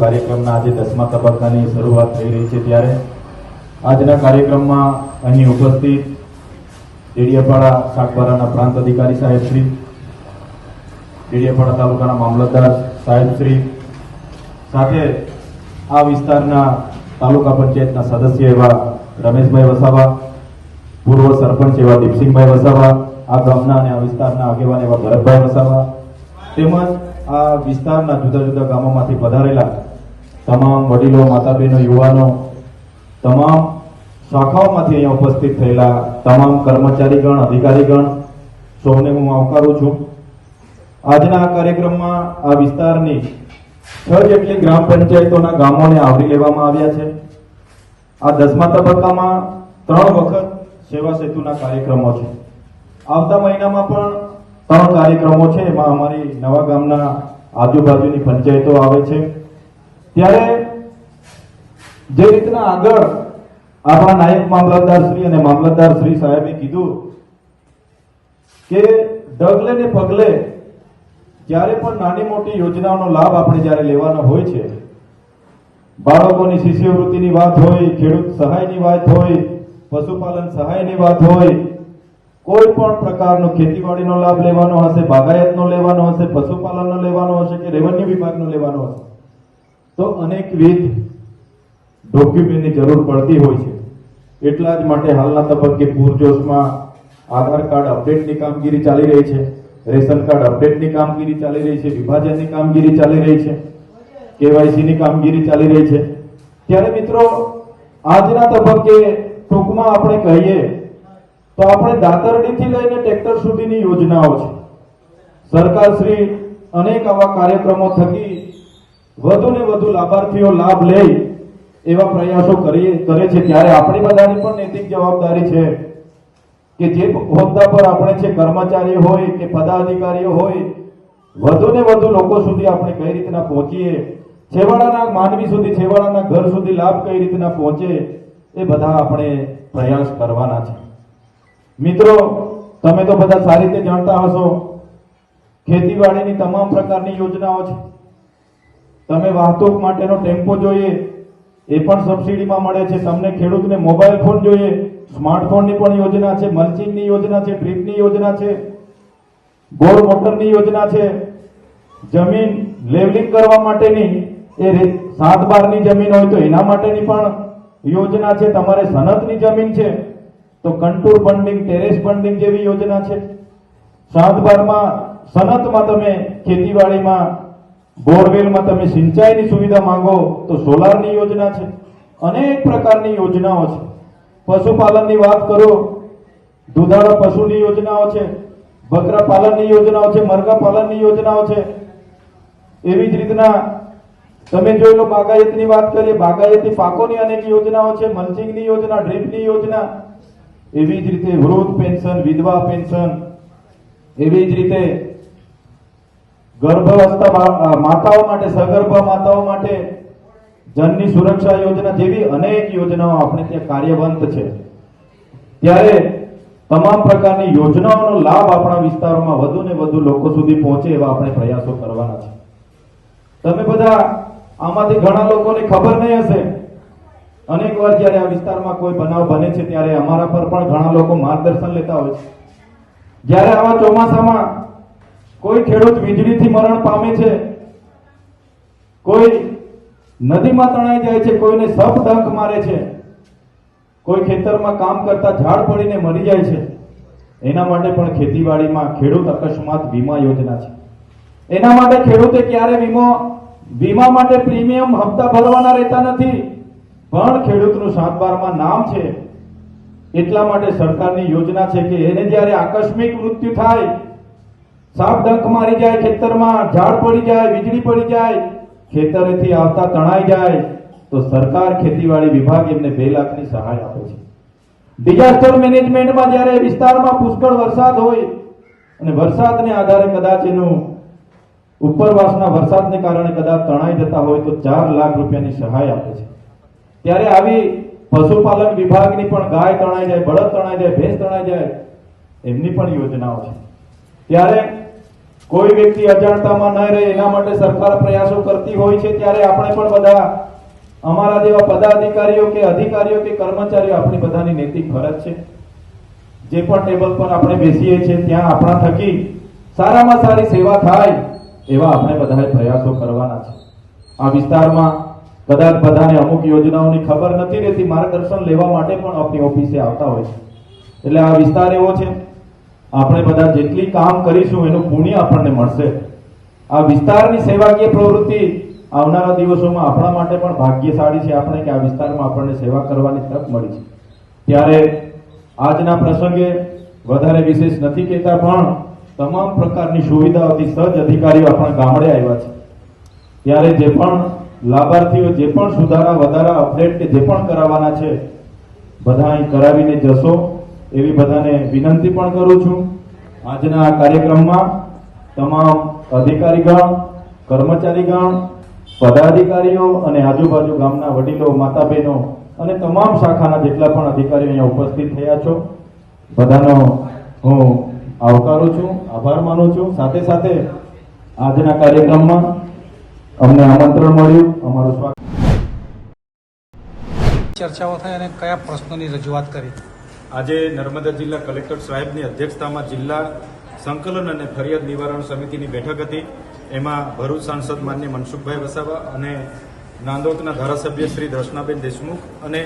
કાર્યક્રમના આજે 10મા તબક્કાની શરૂઆત થઈ રહી છે ત્યારે આજના કાર્યક્રમમાં અહીં ઉપસ્થિત ડેડિયાપાડા સાગબારાના પ્રાંત અધિકારી સાહેબ શ્રી, ડેડિયાપાડા તાલુકાના મામલતદાર સાહેબ શ્રી, સાથે આ વિસ્તારના તાલુકા પંચાયતના સદસ્ય એવા રમેશભાઈ વસાવા, પૂર્વ સરપંચ એવા દીપસિંહભાઈ વસાવા, આ ગામના અને આ વિસ્તારના આગેવાન એવા ભરતભાઈ વસાવા, તેમજ આ વિસ્તારના જુદા જુદા ગામોમાંથી પધારેલા તમામ વડીલો, માતા બહેનો, યુવાનો, તમામ શાખાઓમાંથી અહીંયા ઉપસ્થિત થયેલા તમામ કર્મચારીગણ, અધિકારીગણ, સૌને હું આવકારું છું. આજના આ કાર્યક્રમમાં આ વિસ્તારની 6 જેટલી ગ્રામ પંચાયતોના ગામોને આવરી લેવામાં આવ્યા છે. આ 10મા તબક્કામાં 3 વખત સેવા સેતુના કાર્યક્રમો છે. આવતા મહિનામાં પણ 3 કાર્યક્રમો છે. એમાં અમારી નવા ગામના આજુબાજુની પંચાયતો આવે છે. ત્યારે જે રીતના આગળ આપણા નાયબ મામલતદાર શ્રી અને મામલતદાર શ્રી સાહેબે કીધું કે ડગલે ને પગલે જ્યારે પણ નાની મોટી યોજનાઓનો લાભ આપણે જ્યારે લેવાનો હોય છે, બાળકોની શિષ્યવૃત્તિની વાત હોય, ખેડૂત સહાયની વાત હોય, પશુપાલન સહાયની વાત હોય, કોઈ પણ પ્રકારનો ખેતીવાડીનો લાભ લેવાનો હશે, બાગાયતનો લેવાનો હશે, પશુપાલનનો લેવાનો હશે કે રેવન્યુ વિભાગનો લેવાનો હશે, તો અનેકવિધ ડોક્યુમેન્ટની જરૂર પડતી હોય છે. એટલા જ માટે હાલના તબક્કે પૂરજોશમાં આધાર કાર્ડ અપડેટની કામગીરી ચાલી રહી છે, રેશન કાર્ડ અપડેટની કામગીરી ચાલી રહી છે, વિભાજનની કામગીરી ચાલી રહી છે, કેવાયસીની કામગીરી ચાલી રહી છે. ત્યારે મિત્રો આજના તબક્કે ટૂંકમાં આપણે કહીએ તો આપણે દાતરડીથી લઈને ટ્રેક્ટર સુધીની યોજનાઓ છે. સરકાર શ્રી અનેક આવા કાર્યક્રમો થકી વધુ ને વધુ લાભાર્થીઓ લાભ લે એવા પ્રયાસો કરે છે. ત્યારે આપણી બધાની પણ નૈતિક જવાબદારી છે કે જે હોદ્દા પર આપણે છે, કર્મચારીઓ હોય કે પદાધિકારીઓ હોય, વધુ ને વધુ લોકો સુધી આપણે કઈ રીતના પહોંચીએ, છેવાડાના માનવી સુધી, છેવાડાના ઘર સુધી લાભ કઈ રીતના પહોંચે, એ બધા આપણે પ્રયાસ કરવાના છે. મિત્રો, તમે તો બધા સારી રીતે જાણતા હશો, ખેતીવાડીની તમામ પ્રકારની યોજનાઓ છે. તમે વાહતુક માટેનો ટેમ્પો જોઈએ એ પણ સબસિડીમાં મળે છે. તમને ખેડૂતને મોબાઈલ ફોન જોઈએ, સ્માર્ટફોનની પણ યોજના છે, મલ્ચિંગની યોજના છે, ડ્રીપની યોજના છે, બોર મોટરની યોજના છે, જમીન લેવલિંગ કરવા માટેની એ 7/12ની જમીન હોય તો એના માટેની પણ યોજના છે. તમારે સનતની જમીન છે તો કંટુર બંડિંગ, ટેરેસ બંડિંગ જેવી યોજના છે. 7/12માં સનતમાં તમે ખેતીવાડીમાં બોરવેલમાં તમે સિંચાઈની સુવિધા માંગો તો સોલારની યોજના છે. અનેક પ્રકારની યોજનાઓ છે. પશુપાલનની વાત કરો, દૂધાળા પશુની યોજનાઓ છે, બકરા પાલનની યોજનાઓ છે, મરઘા પાલનની યોજનાઓ છે. એવી જ રીતના તમે જોઈ લો, બાગાયતની વાત કરીએ, બાગાયતી પાકોની અનેક યોજનાઓ છે, મલ્ચિંગની યોજના, ડ્રીપની યોજના. એવી જ રીતે વૃદ્ધ પેન્શન, વિધવા પેન્શન, એવી જ રીતે ગર્ભાવસ્થા માતાઓ માટે, સગર્ભા માતાઓ માટે જનની સુરક્ષા યોજના જેવી અનેક યોજનાઓ આપણે ત્યાં કાર્યવંત છે. ત્યારે તમામ પ્રકારની યોજનાઓનો લાભ આપણા વિસ્તારોમાં વધુ ને વધુ લોકો સુધી પહોંચે એવા આપણે પ્રયાસો કરવાના છે. તમે બધા આમાંથી ઘણા લોકોને ખબર નહીં હશે, અનેક વાર જ્યારે આ વિસ્તારમાં કોઈ બનાવ બને છે ત્યારે અમારા પર પણ ઘણા લોકો માર્ગદર્શન લેતા હોય છે. જ્યારે આવા ચોમાસામાં કોઈ ખેડૂત વીજળીથી મરણ પામે છે, કોઈ નદીમાં તણાઈ જાય છે, કોઈને સપ ડંખ મારે છે, કોઈ ખેતરમાં કામ કરતા ઝાડ પડીને મરી જાય છે, એના માટે પણ ખેતીવાડીમાં ખેડૂત અકસ્માત વીમા યોજના છે. એના માટે ખેડૂતે ક્યારે વીમા માટે પ્રીમિયમ હપ્તા ભરવાના રહેતા નથી, પણ ખેડૂતનું 7/12માં નામ છે. એટલા માટે સરકારની યોજના છે કે એને જ્યારે આકસ્મિક મૃત્યુ થાય, સાપ ડંખ મારી જાય, ખેતરમાં ઝાડ પડી જાય, વીજળી પડી જાય, ખેતરેથી આવતા તણાઈ જાય, તો સરકાર ખેતીવાડી વિભાગ એમને 2 લાખની સહાય આપે છે. ડિઝાસ્ટર મેનેજમેન્ટમાં જ્યારે વિસ્તારમાં પુષ્કળ વરસાદ હોય અને વરસાદને આધારે કદાચ એનું ઉપરવાસના વરસાદને કારણે કદાચ તણાઈ જતા હોય તો 4 લાખ રૂપિયાની સહાય આપે છે. ત્યારે આવી પશુપાલન વિભાગની પણ ગાય તણાઈ જાય, બળદ તણાઈ જાય, ભેંસ તણાઈ જાય, એમની પણ યોજનાઓ છે. ત્યારે કોઈ વ્યક્તિ અજાણતામાં ન રહે એના માટે સરકાર પ્રયાસો કરતી હોય છે, ત્યારે આપણે પણ બધા અમારા જેવા પદાધિકારીઓ કે અધિકારીઓ કે કર્મચારીઓ આપણી બધાની નૈતિક ફરજ છે, જે પણ ટેબલ પર આપણે બેસીએ છીએ ત્યાં આપણા થકી સારામાં સારી સેવા થાય એવા આપણે બધાએ પ્રયાસો કરવાના છે. આ વિસ્તારમાં કદાચ બધાને અમુક યોજનાઓની ખબર નથી રહેતી, માર્ગદર્શન લેવા માટે પણ આપણી ઓફિસે આવતા હોય છે. એટલે આ વિસ્તાર એવો છે, આપણે બધા જેટલી કામ કરીશું એનું પુણ્ય આપણને મળશે. આ વિસ્તારની સેવાકીય પ્રવૃત્તિ આવનારા દિવસોમાં આપણા માટે પણ ભાગ્યશાળી છે આપણે કે આ વિસ્તારમાં આપણને સેવા કરવાની તક મળી છે. ત્યારે આજના પ્રસંગે વધારે વિશેષ નથી કહેતા, પણ તમામ પ્રકારની સુવિધાઓથી સજ્જ અધિકારીઓ આપણા ગામડે આવ્યા છે. ત્યારે જે પણ લાભાર્થીઓ જે પણ સુધારા વધારા અપડેટ કે જે પણ કરાવવાના છે બધા અહીં કરાવીને જશો એવી બધાને વિનંતી પણ કરું છું. આજના આ કાર્યક્રમમાં તમામ અધિકારીગણ, કર્મચારીગણ, પદાધિકારીઓ અને આજુબાજુ ગામના વડીલો, માતા બહેનો અને તમામ શાખાના જેટલા પણ અધિકારીઓ અહીંયા ઉપસ્થિત થયા છો, બધાનો હું આવકારું છું, આભાર માનું છું. સાથે સાથે આજના કાર્યક્રમમાં અમને આમંત્રણ મળ્યું, અમારું સ્વાગત. ચર્ચાઓ થઈ અને કયા પ્રશ્નોની રજૂઆત કરી? આજે નર્મદા જિલ્લા કલેક્ટર સાહેબની અધ્યક્ષતામાં જિલ્લા સંકલન અને ફરિયાદ નિવારણ સમિતિની બેઠક હતી. એમાં ભરૂચ સાંસદ માન્ય મનસુખભાઈ વસાવા અને નાંદોદના ધારાસભ્ય શ્રી દર્શનાબેન દેશમુખ અને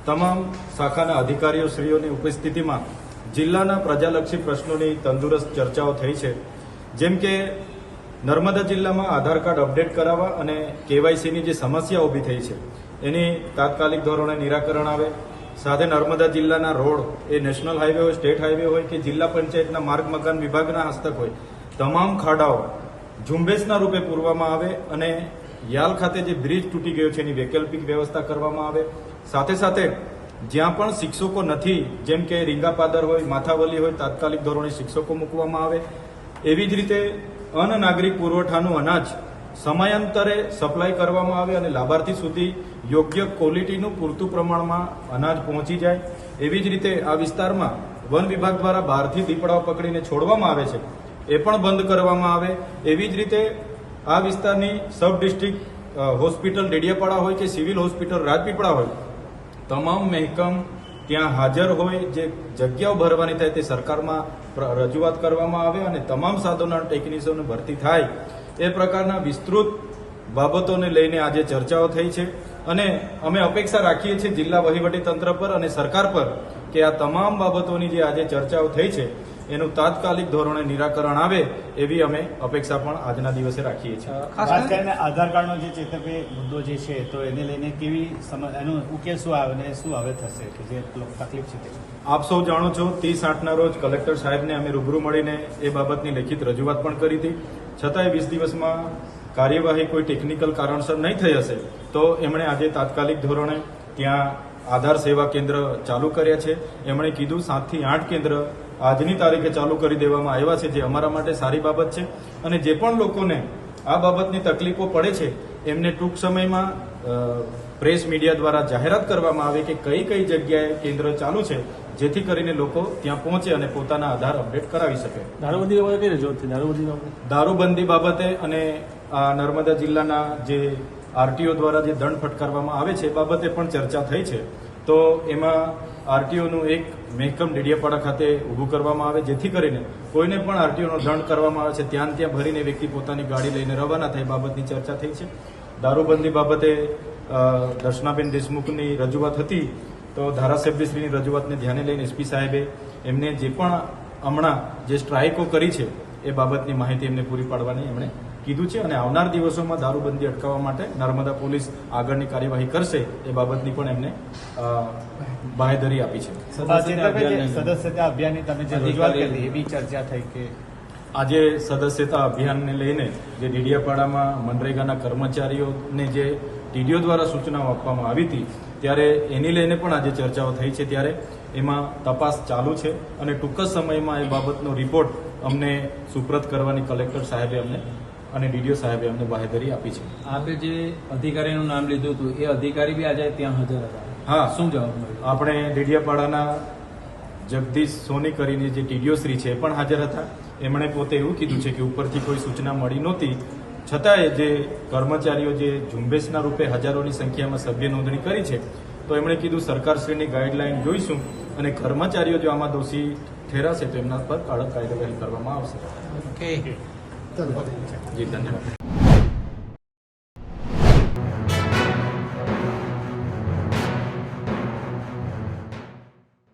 તમામ શાખાના અધિકારીઓ શ્રીઓની ઉપસ્થિતિમાં જિલ્લાના પ્રજાલક્ષી પ્રશ્નોની તંદુરસ્ત ચર્ચાઓ થઈ છે. જેમ કે નર્મદા જિલ્લામાં આધાર કાર્ડ અપડેટ કરાવવા અને કેવાયસીની જે સમસ્યા ઊભી થઈ છે એની તાત્કાલિક ધોરણે નિરાકરણ આવે. સાથે નર્મદા જિલ્લાના રોડ એ નેશનલ હાઈવે હોય, સ્ટેટ હાઈવે હોય કે જિલ્લા પંચાયતના માર્ગ મકાન વિભાગના હસ્તક હોય, તમામ ખાડાઓ ઝુંબેશના રૂપે પૂરવામાં આવે અને યાલ ખાતે જે બ્રિજ તૂટી ગયો છે એની વૈકલ્પિક વ્યવસ્થા કરવામાં આવે. સાથે સાથે જ્યાં પણ શિક્ષકો નથી, જેમ કે રીંગાપાદર હોય, માથાવલી હોય, તાત્કાલિક ધોરણે શિક્ષકો મૂકવામાં આવે. એવી જ રીતે અન્ન નાગરિક પુરવઠાનું અનાજ સમયાંતરે સપ્લાય કરવામાં આવે અને લાભાર્થી સુધી યોગ્ય ક્વોલિટીનું પૂરતું પ્રમાણમાં અનાજ પહોંચી જાય. એવી જ રીતે આ વિસ્તારમાં વન વિભાગ દ્વારા બહારથી દીપડાઓ પકડીને છોડવામાં આવે છે, એ પણ બંધ કરવામાં આવે. એવી જ રીતે આ વિસ્તારની સબ ડિસ્ટ્રિક્ટ હોસ્પિટલ ડેડિયાપાડા હોય કે સિવિલ હોસ્પિટલ રાજપીપળા હોય, તમામ મહેકમ ત્યાં હાજર હોય, જે જગ્યાઓ ભરવાની થાય તે સરકારમાં રજૂઆત કરવામાં આવે અને તમામ સાધનો ટેકનિશિયનો ભરતી થાય. એ પ્રકારના વિસ્તૃત બાબતોને લઈને આજે ચર્ચાઓ થઈ છે અને અમે અપેક્ષા રાખીએ છીએ જિલ્લા વહીવટીતંત્ર પર અને સરકાર પર કે આ તમામ બાબતોની જે આજે ચર્ચાઓ થઈ છે એનું તાત્કાલિક ધોરણે નિરાકરણ આવે એવી અમે અપેક્ષા પણ આજના દિવસે રાખીએ છીએ. ખાસ કરીને આધાર કાર્ડનો જે ચેતવ્ય મુદ્દો જે છે તો એને લઈને કેવી એનો ઉકેલ શું આવે ને શું હવે થશે કે જે તકલીફ છે? આપ સૌ જાણો છો 30/8ના રોજ કલેક્ટર સાહેબને અમે રૂબરૂ મળીને એ બાબતની લેખિત રજૂઆત પણ કરી હતી. છતાંય 20 દિવસમાં કાર્યવાહી કોઈ ટેકનિકલ કારણસર નહીં થઈ હશે તો એમણે આજે તાત્કાલિક ધોરણે ત્યાં આધાર સેવા કેન્દ્ર ચાલુ કર્યા છે. એમણે કીધું 7 થી 8 કેન્દ્ર આજની તારીખે ચાલુ કરી દેવામાં આવ્યા છે, જે અમારા માટે સારી બાબત છે. અને જે પણ લોકોને આ બાબતની તકલીફો પડે છે એમને ટૂંક સમયમાં પ્રેસ મીડિયા દ્વારા જાહેરાત કરવામાં આવે કે કઈ કઈ જગ્યાએ કેન્દ્ર ચાલુ છે, જેથી કરીને લોકો ત્યાં પહોંચે અને પોતાના આધાર અપડેટ કરાવી શકે. દારૂબંધી બાબતે કઈ રજૂઆત થઈ? દારૂબંધી બાબતે અને આ નર્મદા જિલ્લાના જે આરટીઓ દ્વારા જે દંડ ફટકારવામાં આવે છે એ બાબતે પણ ચર્ચા થઈ છે. તો એમાં આરટીઓનું એક મહેકમ ડેડિયાપાડા ખાતે ઊભું કરવામાં આવે, જેથી કરીને કોઈને પણ આરટીઓનો દંડ કરવામાં આવે છે ત્યાં ભરીને વ્યક્તિ પોતાની ગાડી લઈને રવાના થાય, બાબતની ચર્ચા થઈ છે. દારૂબંધી બાબતે દર્શનાબેન દેશમુખની રજૂઆત હતી, તો ધારાસભ્યશ્રીની રજૂઆતને ધ્યાને લઈને એસપી સાહેબે એમને જે પણ હમણાં જે સ્ટ્રાઇકો કરી છે એ બાબતની માહિતી એમને પૂરી પાડવાની એમણે કીધું છે અને આવનાર દિવસોમાં દારૂબંધી અટકાવવા માટે નર્મદા પોલીસ આગળની કાર્યવાહી કરશે એ બાબતની પણ એમને બાંહેધરી આપી છે. સદસ્યતા અભિયાનની તમે જે રજૂઆત કરી એવી ચર્ચા થઈ કે આજે સદસ્યતા અભિયાનને લઈને જે ડેડિયાપાડામાં મનરેગાના કર્મચારીઓને જે ટીડીઓ દ્વારા સૂચનાઓ આપવામાં આવી હતી ત્યારે એની લઈને પણ આજે ચર્ચાઓ થઈ છે. ત્યારે એમાં તપાસ ચાલુ છે અને ટૂંક જ સમયમાં એ બાબતનો રિપોર્ટ અમને સુપ્રત કરવાની કલેક્ટર સાહેબે અમને અને ડીડીઓ સાહેબે અમને બાંહેધરી આપી છે. આપે જે અધિકારીનું નામ લીધું હતું એ અધિકારી બી આજે ત્યાં હાજર હતા. હા, શું જવાબ મળ્યો? આપણે ડેડિયાપાડાના જગદીશ સોની કરીને જે ટીડીઓ શ્રી છે એ પણ હાજર હતા. એમણે પોતે એવું કીધું છે કે ઉપરથી કોઈ સૂચના મળી નહોતી, છતાંય જે કર્મચારીઓ જે ઝુંબેશના રૂપે હજારોની સંખ્યામાં સભ્ય નોંધણી કરી છે, તો એમણે કીધું સરકારશ્રીની ગાઈડલાઈન જોઈશું અને કર્મચારીઓ જો આમાં દોષી ઠેરાશે તો એમના પર કડક કાર્યવાહી કરવામાં આવશે. ઓકે. જી ધન્યવાદ.